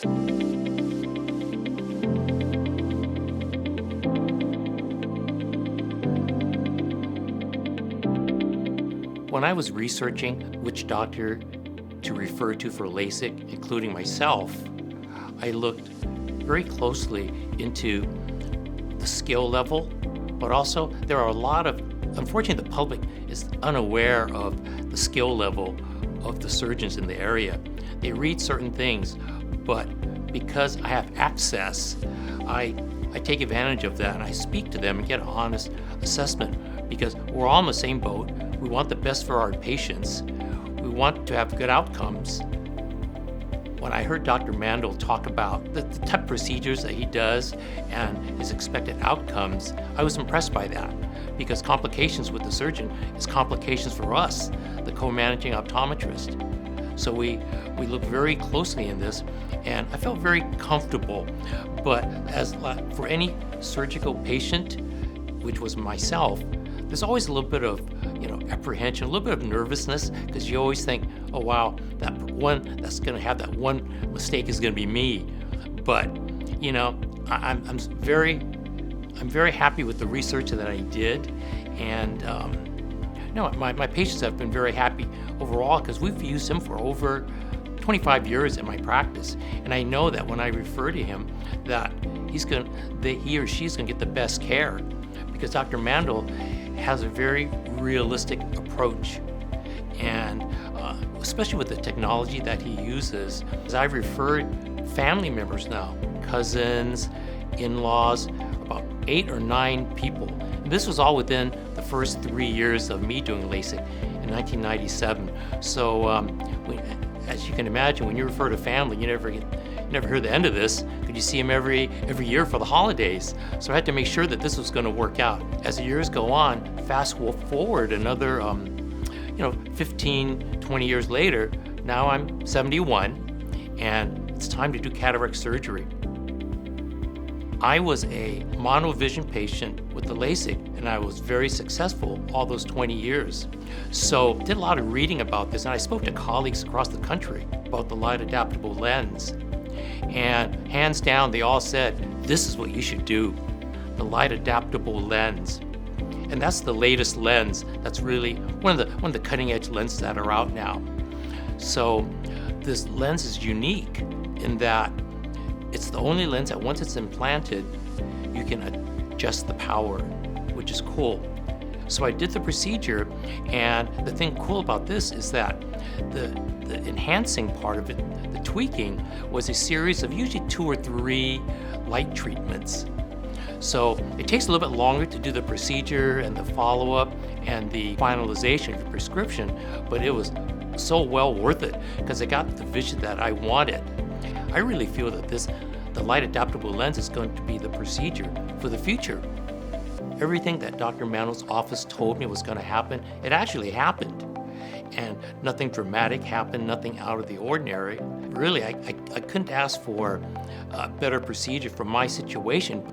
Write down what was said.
When I was researching which doctor to refer to for LASIK, including myself, I looked very closely into the skill level, but also there are a lot of, unfortunately, the public is unaware of the skill level of the surgeons in the area. They read certain things, but because I have access, I take advantage of that and I speak to them and get an honest assessment because we're all in the same boat. We want the best for our patients. We want to have good outcomes. When I heard Dr. Mandel talk about the type of procedures that he does and his expected outcomes, I was impressed by that because complications with the surgeon is complications for us, the co-managing optometrist. So we look very closely in this, and I felt very comfortable. But as for any surgical patient, which was myself, there's always a little bit of apprehension, a little bit of nervousness, because you always think, oh wow, that one that's going to have that one mistake is going to be me. But I'm very happy with the research that I did, and my patients have been very happy overall because we've used him for over 25 years in my practice, and I know that when I refer to him, that he or she's going to get the best care because Dr. Mandel has a very realistic approach, and especially with the technology that he uses. As I've referred family members now, cousins, in-laws, about 8 or 9 people. And this was all within the first 3 years of me doing LASIK in 1997. So as you can imagine, when you refer to family, you never hear the end of this because you see them every year for the holidays. So I had to make sure that this was going to work out. As the years go on, fast forward another 15, 20 years later, now I'm 71 and it's time to do cataract surgery. I was a monovision patient with the LASIK, and I was very successful all those 20 years. So did a lot of reading about this, and I spoke to colleagues across the country about the light adaptable lens. And hands down, they all said, this is what you should do, the light adaptable lens. And that's the latest lens. That's really one of the cutting edge lenses that are out now. So this lens is unique in that it's the only lens that once it's implanted, you can adjust the power, which is cool. So I did the procedure, and the thing cool about this is that the enhancing part of it, the tweaking, was a series of usually 2 or 3 light treatments. So it takes a little bit longer to do the procedure and the follow-up and the finalization of the prescription, but it was so well worth it because I got the vision that I wanted. I really feel that the light adaptable lens is going to be the procedure for the future. Everything that Dr. Mandel's office told me was going to happen, it actually happened. And nothing dramatic happened, nothing out of the ordinary. Really, I couldn't ask for a better procedure for my situation.